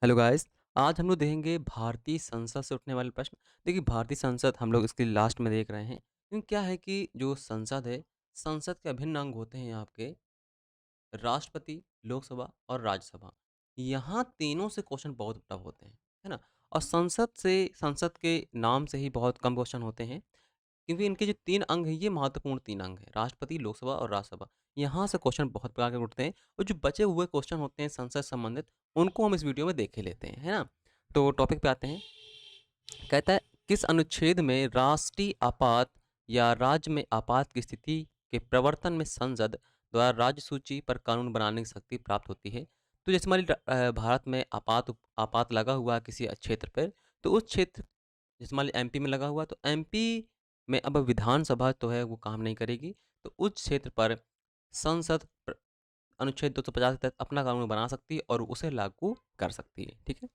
Hello guys. आज हम लोग देखेंगे भारतीय संसद से उठने वाले प्रश्न। देखिए, भारतीय संसद हम लोग इसके लास्ट में देख रहे हैं। क्योंकि क्या है कि जो संसद है, संसद के अभिन्न अंग होते हैं यहाँ आपके राष्ट्रपति, लोकसभा और राज्यसभा। यहाँ तीनों से क्वेश्चन बहुत टफ होते हैं, है ना? और संसद के नाम से ही बहुत कम क्वेश्चन होते हैं। क्योंकि इनके जो 3 अंग हैं, ये महत्वपूर्ण 3 अंग हैं, राष्ट्रपति, लोकसभा और राज्यसभा। यहाँ से क्वेश्चन बहुत प्रकार के उठते हैं और जो बचे हुए क्वेश्चन होते हैं संसद से संबंधित, उनको हम इस वीडियो में देख ही लेते हैं, है ना? तो टॉपिक पे आते हैं। कहता है, किस अनुच्छेद में राष्ट्रीय आपात या राज्य में आपात की स्थिति के प्रवर्तन में संसद द्वारा राज्य सूची पर कानून बनाने की शक्ति प्राप्त होती है? तो जैसे मान लीजिए भारत में आपात लगा हुआ है किसी क्षेत्र पर, तो उस क्षेत्र जैसे मान लीजिए एमपी में लगा हुआ, तो एमपी में अब विधानसभा तो है वो काम नहीं करेगी, तो उस क्षेत्र पर संसद अनुच्छेद 250 के तहत अपना कानून बना सकती है और उसे लागू कर सकती है। ठीक है।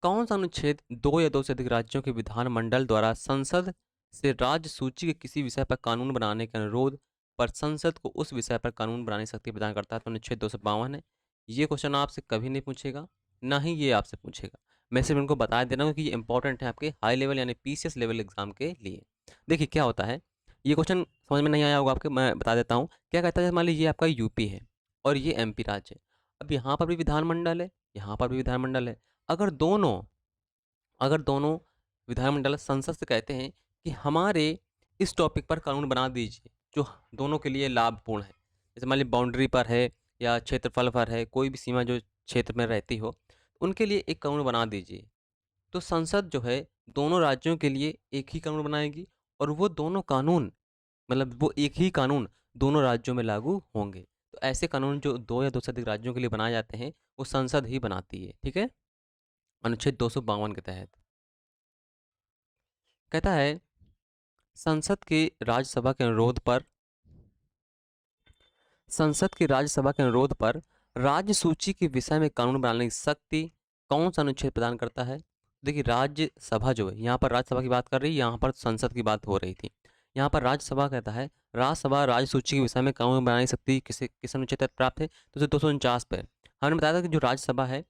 कौन सा अनुच्छेद दो या दो से अधिक राज्यों के विधानमंडल द्वारा संसद से राज्य सूची के किसी विषय पर कानून बनाने के अनुरोध पर संसद को उस विषय पर कानून बनाने की शक्ति प्रदान करता है? तो अनुच्छेद 252 है। ये क्वेश्चन आपसे कभी नहीं पूछेगा, ना ही ये आपसे पूछेगा। मैं सिर्फ इनको बता दे रहा हूँ कि ये इंपॉर्टेंट है आपके हाई लेवल यानी पीसीएस लेवल एग्जाम के लिए। देखिए क्या होता है, ये क्वेश्चन समझ में नहीं आया होगा आपके, मैं बता देता हूँ। क्या कहता है, मान लीजिए ये आपका यूपी है और ये एमपी राज्य है। अब यहाँ पर भी विधानमंडल है, यहाँ पर भी विधानमंडल है। अगर दोनों अगर दोनों विधानमंडल संसद से कहते हैं कि हमारे इस टॉपिक पर कानून बना दीजिए जो दोनों के लिए लाभपूर्ण है, जैसे मान लीजिए बाउंड्री पर है या क्षेत्रफल पर है, कोई भी सीमा जो क्षेत्र में रहती हो, उनके लिए एक कानून बना दीजिए। तो संसद जो है दोनों राज्यों के लिए एक ही कानून बनाएगी और वो दोनों कानून मतलब वो एक ही कानून दोनों राज्यों में लागू होंगे। तो ऐसे कानून जो दो या दो से अधिक राज्यों के लिए बनाए जाते हैं, वो संसद ही बनाती है। ठीक है। अनुच्छेद 252 के तहत कहता है, संसद के राज्यसभा के अनुरोध पर संसद की राज्यसभा के अनुरोध पर राज्य सूची के विषय में कानून बनाने की शक्ति कौन सा अनुच्छेद प्रदान करता है? देखिए, राज्यसभा जो है, यहाँ पर राज्यसभा की बात कर रही है, यहाँ पर संसद की बात हो रही थी। यहाँ पर राज्यसभा कहता है, राज्यसभा राज्य सूची के विषय में कानून बनाने की शक्ति किस अनुच्छेद तक प्राप्त है? तो 249 पे हमने बताया था कि जो राज्यसभा है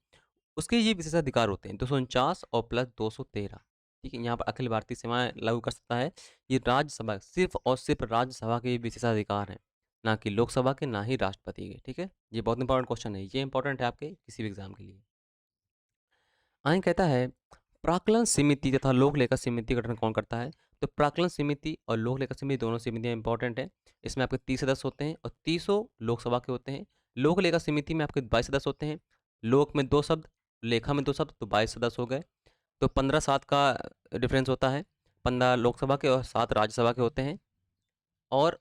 उसके ये विशेषाधिकार होते हैं 249 और प्लस 213। ठीक है, यहाँ पर अखिल भारतीय सीमाएं लागू कर सकता है। ये राज्यसभा सिर्फ और सिर्फ राज्यसभा के विशेषाधिकार हैं, ना कि लोकसभा के, ना ही राष्ट्रपति के। ठीक है, ये बहुत इंपॉर्टेंट क्वेश्चन है, ये इंपॉर्टेंट है आपके किसी भी एग्जाम के लिए। आगे कहता है, प्राक्कलन समिति तथा लोक लेखा समिति का गठन कौन करता है? तो प्राक्कलन समिति और लोक लेखा समिति दोनों समितियां इंपॉर्टेंट है। इसमें आपके 30 सदस्य होते हैं और 30 लोकसभा के होते हैं। लोक लेखा समिति में आपके 22 सदस्य होते हैं। लोक में 2 शब्द, लेखा में 2 शब्द, तो 22 सदस्य हो गए। तो 15-7 का डिफरेंस होता है। 15 लोकसभा के और 7 राज्यसभा के होते हैं। और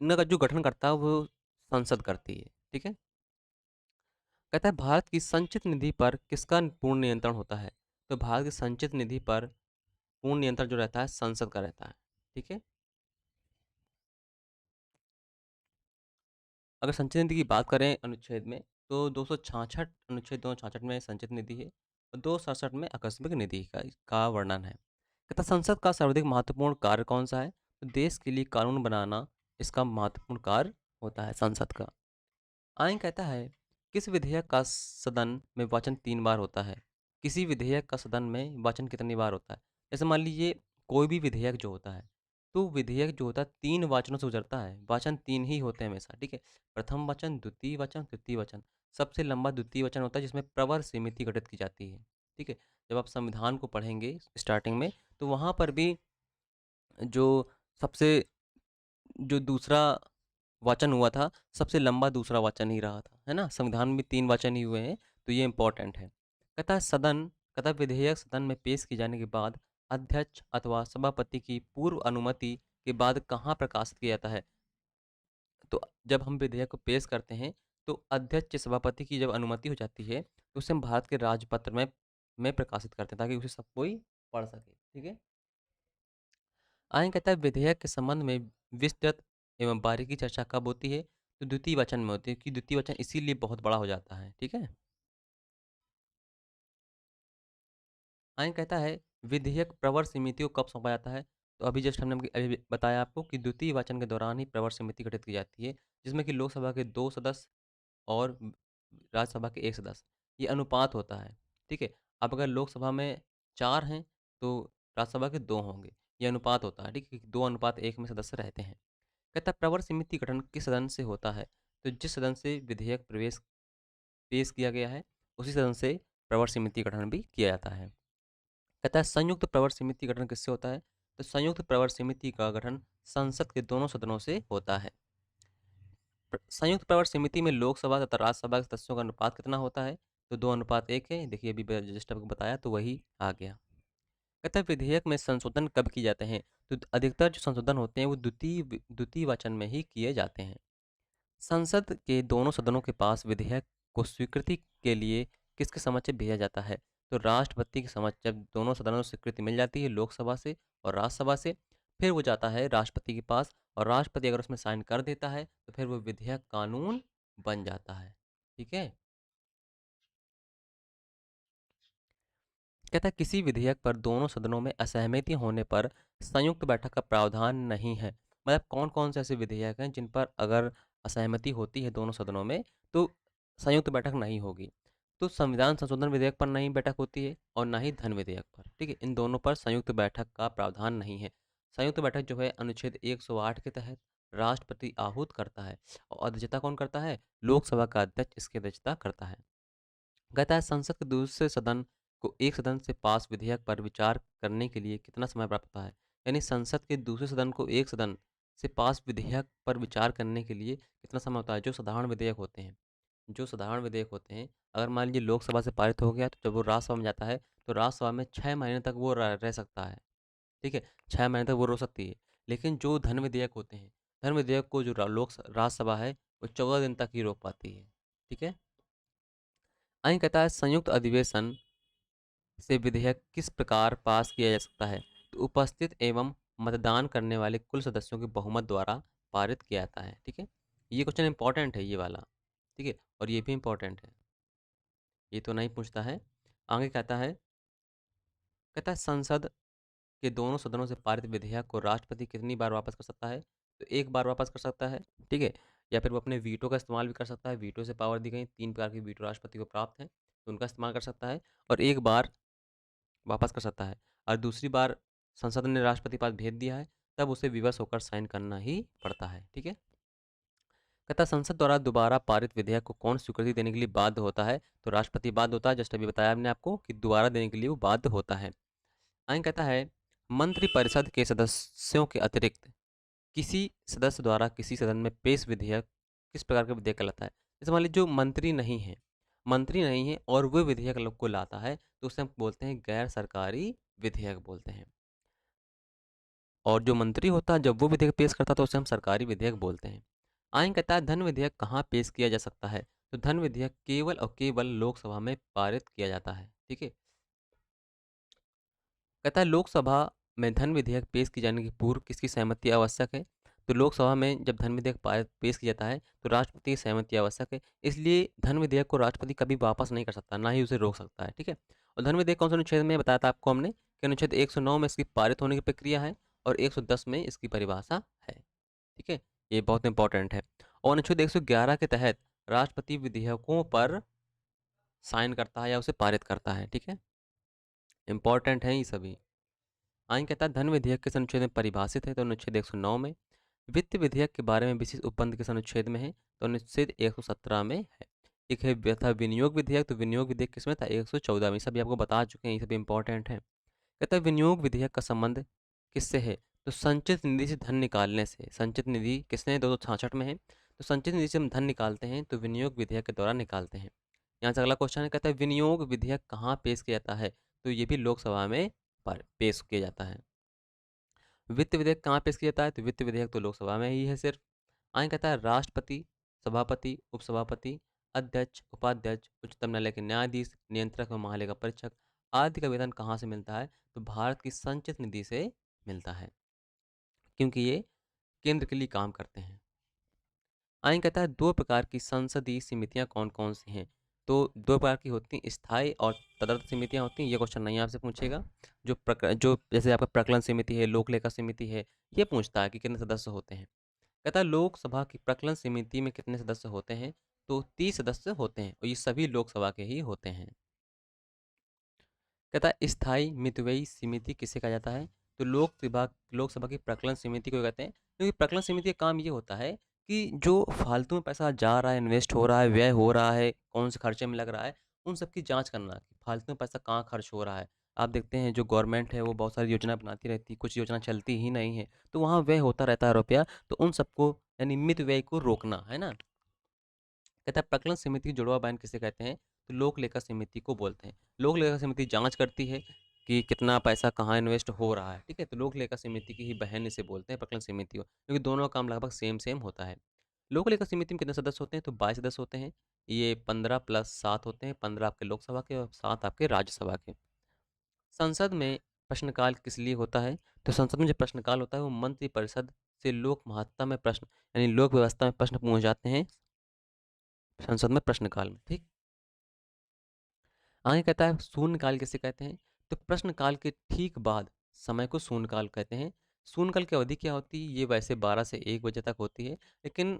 इनका जो गठन करता है वो संसद करती है। ठीक है। कहता है, भारत की संचित निधि पर किसका पूर्ण नियंत्रण होता है? तो भारत की संचित निधि पर पूर्ण नियंत्रण जो रहता है संसद का रहता है। ठीक है। अगर संचित निधि की बात करें अनुच्छेद में, तो 266 अनुच्छेद 266 में संचित निधि है और 267 में आकस्मिक निधि का वर्णन है। कहता, संसद का सर्वाधिक महत्वपूर्ण कार्य कौन सा है? तो देश के लिए कानून बनाना इसका महत्वपूर्ण कार्य होता है संसद का। आइन कहता है, किस विधेयक का सदन में वाचन 3 बार होता है? किसी विधेयक का सदन में वाचन कितनी बार होता है? जैसे मान लीजिए कोई भी विधेयक जो होता है, तो विधेयक जो होता है 3 वाचनों से गुजरता है। वाचन 3 ही होते हैं हमेशा। ठीक है। प्रथम वाचन, द्वितीय वाचन, तृतीय वाचन। सबसे लंबा द्वितीय वाचन होता है जिसमें प्रवर समिति गठित की जाती है। ठीक है। जब आप संविधान को पढ़ेंगे स्टार्टिंग में, तो वहाँ पर भी जो सबसे जो दूसरा वाचन हुआ था, सबसे लंबा दूसरा वाचन ही रहा था, है ना? संविधान में 3 वाचन ही हुए हैं, तो ये इंपॉर्टेंट है। कहता है विधेयक सदन में पेश किए जाने के बाद अध्यक्ष अथवा सभापति की पूर्व अनुमति के बाद कहाँ प्रकाशित किया जाता है? तो जब हम विधेयक को पेश करते हैं, तो अध्यक्ष या सभापति की जब अनुमति हो जाती है, तो उसे हम भारत के राजपत्र में प्रकाशित करते हैं ताकि उसे सब कोई पढ़ सके। ठीक है। आगे कहता है, विधेयक के संबंध में विस्तृत एवं बारीकी चर्चा कब होती है? तो द्वितीय वचन में होती है कि द्वितीय वचन इसीलिए बहुत बड़ा हो जाता है। ठीक है। आगे कहता है, विधेयक प्रवर समिति को कब सौंपा जाता है? तो अभी जस्ट हमने अभी बताया आपको कि द्वितीय वाचन के दौरान ही प्रवर समिति गठित की जाती है, जिसमें कि लोकसभा के 2 सदस्य और राज्यसभा के 1 सदस्य। ये अनुपात होता है, ठीक है? अब अगर लोकसभा में 4 हैं, तो राज्यसभा के 2 होंगे, ये अनुपात होता है, ठीक है? 2:1 में सदस्य रहते हैं। कहता है प्रवर समिति गठन किस सदन से होता है? तो जिस सदन से विधेयक पेश किया गया है, उसी सदन से प्रवर समिति गठन भी किया जाता है। कहता है संयुक्त प्रवर समिति गठन किससे होता है? तो संयुक्त प्रवर समिति का गठन संसद के दोनों सदनों से होता है। संयुक्त प्रवर समिति में लोकसभा तथा राज्यसभा के सदस्यों का अनुपात कितना होता है? तो 2:1 है। देखिए अभी जस्ट आपको बताया तो वही आ गया। कहता है विधेयक में संशोधन कब किए जाते हैं? तो अधिकतर जो संशोधन होते हैं वो द्वितीय वाचन में ही किए जाते हैं। संसद के दोनों सदनों के पास विधेयक को स्वीकृति के लिए किसके समक्ष भेजा जाता है? तो राष्ट्रपति के समक्ष। जब दोनों सदनों से स्वीकृति मिल जाती है लोकसभा से और राज्यसभा से, फिर वो जाता है राष्ट्रपति के पास और राष्ट्रपति अगर उसमें साइन कर देता है तो फिर वो विधेयक कानून बन जाता है। ठीक है? कहता है किसी विधेयक पर दोनों सदनों में असहमति होने पर संयुक्त बैठक का प्रावधान नहीं है। मतलब कौन कौन से ऐसे विधेयक हैं जिन पर अगर असहमति होती है दोनों सदनों में तो संयुक्त बैठक नहीं होगी? तो संविधान संशोधन विधेयक पर नहीं बैठक होती है और ना ही धन विधेयक पर। ठीक है, इन दोनों पर संयुक्त बैठक का प्रावधान नहीं है। संयुक्त बैठक जो है अनुच्छेद 108 के तहत राष्ट्रपति आहूत करता है और अध्यक्षता कौन करता है? लोकसभा का अध्यक्ष इसकी अध्यक्षता करता है। कहता है संसद के दूसरे सदन को एक सदन से पास विधेयक पर विचार करने के लिए कितना समय प्राप्त होता है? यानी संसद के दूसरे सदन को एक सदन से पास विधेयक पर विचार करने के लिए कितना समय होता है? जो साधारण विधेयक होते हैं, जो साधारण विधेयक होते हैं, अगर मान लीजिए लोकसभा से पारित हो गया तो जब वो राज्यसभा में जाता है तो राज्यसभा में 6 महीने तक वो रह सकता है। ठीक है, 6 महीने तक वो रो सकती है। लेकिन जो धन विधेयक होते हैं, धन विधेयक को जो राज्यसभा है वो 14 दिन तक ही रोक पाती है। ठीक है, आइन कहता है संयुक्त अधिवेशन से विधेयक किस प्रकार पास किया जा सकता है? तो उपस्थित एवं मतदान करने वाले कुल सदस्यों के बहुमत द्वारा पारित किया जाता है। ठीक है, ये क्वेश्चन इंपॉर्टेंट है ये वाला। ठीक है, और ये भी इंपॉर्टेंट है, ये तो नहीं पूछता है। आगे कहता है संसद के दोनों सदनों से पारित विधेयक को राष्ट्रपति कितनी बार वापस कर सकता है? तो एक बार वापस कर सकता है। ठीक है, या फिर वो अपने वीटो का इस्तेमाल भी कर सकता है। वीटो से पावर दी गई, 3 प्रकार की वीटो राष्ट्रपति को प्राप्त है, तो उनका इस्तेमाल कर सकता है और एक बार वापस कर सकता है। और दूसरी बार संसद ने राष्ट्रपति के पास भेज दिया है, तब उसे विवश होकर साइन करना ही पड़ता है। ठीक है, कहता है संसद द्वारा दोबारा पारित विधेयक को कौन स्वीकृति देने के लिए बाध्य होता है? तो राष्ट्रपति बाध्य होता है। जस्ट अभी बताया हमने आपको कि दोबारा देने के लिए वो बाध्य होता है। आगे कहता है मंत्रिपरिषद के सदस्यों के अतिरिक्त किसी सदस्य द्वारा किसी सदन में पेश विधेयक किस प्रकार का विधेयक कहलाता है? जैसे मान लीजिए जो मंत्री नहीं है और वो विधेयक लोग को लाता है तो उसे हम बोलते हैं गैर सरकारी विधेयक बोलते हैं। और जो मंत्री होता है जब वो विधेयक पेश करता है तो उसे हम सरकारी विधेयक बोलते हैं। आइन कहता है धन विधेयक कहाँ पेश किया जा सकता है? तो धन विधेयक केवल और केवल लोकसभा में पारित किया जाता है। ठीक है, कहता है लोकसभा में धन विधेयक पेश किए जाने के पूर्व किसकी सहमति आवश्यक है? तो लोकसभा में जब धन विधेयक पेश किया जाता है तो राष्ट्रपति की सहमति आवश्यक है। इसलिए धन विधेयक को राष्ट्रपति कभी वापस नहीं कर सकता, ना ही उसे रोक सकता है। ठीक है, और धन विधेयक कौन से अनुच्छेद में बताया था आपको हमने कि अनुच्छेद 109 में इसकी पारित होने की प्रक्रिया है और 110 में इसकी परिभाषा है। ठीक है, ये बहुत इंपॉर्टेंट है। और अनुच्छेद 111 के तहत राष्ट्रपति विधेयकों पर साइन करता है या उसे पारित करता है। ठीक है, इंपॉर्टेंट है ये सभी। आइन कहता है धन विधेयक किस अनुच्छेद में परिभाषित है? तो अनुच्छेद 109 में। वित्त विधेयक के बारे में विशेष उपबंध किस अनुच्छेद में है? तो अनुच्छेद 117 में है। एक है था विनियोग विधेयक, तो विनियोग विधेयक किसमें था? 114 में। सभी आपको बता चुके हैं, ये सभी इंपॉर्टेंट है। कहता है विनियोग विधेयक का संबंध किससे है? तो संचित निधि से धन निकालने से। संचित निधि किसने 266 में है, तो संचित निधि से हम धन निकालते हैं तो विनियोग विधेयक के द्वारा निकालते हैं। यहाँ से अगला क्वेश्चन है, कहता है विनियोग विधेयक कहाँ पेश किया जाता है? तो ये भी लोकसभा में पर पेश किया जाता है। वित्त विधेयक कहाँ पेश किया जाता है? तो वित्त विधेयक तो लोकसभा में ही है सिर्फ। आगे कहता है राष्ट्रपति, सभापति, उपसभापति, अध्यक्ष, उपाध्यक्ष, उच्चतम न्यायालय के न्यायाधीश, नियंत्रक और महालेखा परीक्षक आदि का वेतन कहाँ से मिलता है? तो भारत की संचित निधि से मिलता है, क्योंकि ये केंद्र के लिए काम करते हैं। आइन कहता है दो प्रकार की संसदीय समितियां कौन कौन सी हैं? तो दो प्रकार की होती हैं, स्थायी और तदर्थ समितियां होती हैं। ये क्वेश्चन नहीं आपसे पूछेगा। जो जैसे आपका प्रकलन समिति है, लोक लेखा समिति है, ये पूछता है कि कितने सदस्य होते हैं। कहता है लोकसभा की प्रकलन समिति में कितने सदस्य होते हैं? तो 30 सदस्य होते हैं और ये सभी लोकसभा के ही होते हैं। कहता है स्थायी मितव्ययी समिति किसे कहा जाता है? तो लोकसभा की प्रकलन समिति को कहते हैं, क्योंकि प्रकलन समिति का काम ये होता है कि जो फालतू में पैसा जा रहा है, इन्वेस्ट हो रहा है, व्यय हो रहा है, कौन से खर्चे में लग रहा है, उन सब की जांच करना कि फालतू में पैसा कहाँ खर्च हो रहा है। आप देखते हैं जो गवर्नमेंट है वो बहुत सारी योजना बनाती रहती है, कुछ योजना चलती ही नहीं है, तो वहाँ व्यय होता रहता है रुपया, तो उन सबको यानी मित व्यय को रोकना है ना। कहता है प्रकलन समिति की जुड़वा बयान किसे कहते हैं? तो लोक लेखा समिति को बोलते हैं। लोक लेखा समिति जांच करती है कि कितना पैसा कहाँ इन्वेस्ट हो रहा है, ठीक है। तो लोक लेखा समिति की ही बहन इसे बोलते हैं प्रकलन समिति को, क्योंकि दोनों का काम लगभग सेम सेम होता है। लोक लेखा समिति में कितने सदस्य होते हैं? तो 22 सदस्य होते हैं। ये 15 प्लस 7 होते हैं, 15 आपके लोकसभा के और 7 आपके राज्यसभा के। संसद में प्रश्नकाल किस लिए होता है? तो संसद में जो प्रश्नकाल होता है वो मंत्रिपरिषद से लोक महत्ता में प्रश्न यानी लोक व्यवस्था में प्रश्न पूछे जाते हैं संसद में प्रश्नकाल में, ठीक। आगे कहता है शून्यकाल किसे कहते हैं? तो प्रश्नकाल के ठीक बाद समय को शून्यकाल कहते हैं। शून्यकाल की अवधि क्या होती है? ये वैसे 12 से 1 बजे तक होती है, लेकिन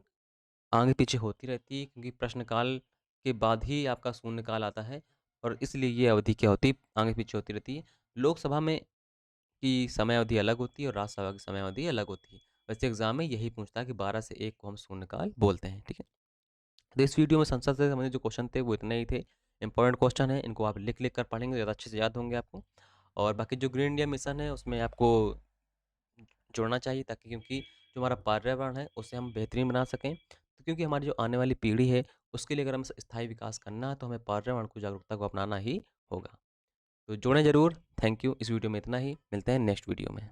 आगे पीछे होती रहती है, क्योंकि प्रश्नकाल के बाद ही आपका शून्यकाल आता है और इसलिए ये अवधि क्या होती है, आगे पीछे होती रहती है। लोकसभा में की समय अवधि अलग होती है और राज्यसभा की समय अवधि अलग होती है। वैसे एग्जाम में यही पूछता है कि 12 से 1 को हम शून्यकाल बोलते हैं, ठीक है। तो इस वीडियो में संसद से संबंधित जो क्वेश्चन थे वो इतने ही थे। इंपॉर्टेंट क्वेश्चन है, इनको आप लिख लिख कर पढ़ेंगे ज़्यादा अच्छे से याद होंगे आपको। और बाकी जो ग्रीन इंडिया मिशन है उसमें आपको जुड़ना चाहिए, ताकि क्योंकि जो हमारा पर्यावरण है उसे हम बेहतरीन बना सकें। तो क्योंकि हमारी जो आने वाली पीढ़ी है उसके लिए अगर हमें स्थायी विकास करना है तो हमें पर्यावरण को जागरूकता को अपनाना ही होगा। तो जुड़ें ज़रूर। Thank you. इस वीडियो में इतना ही, मिलते हैं नेक्स्ट वीडियो में।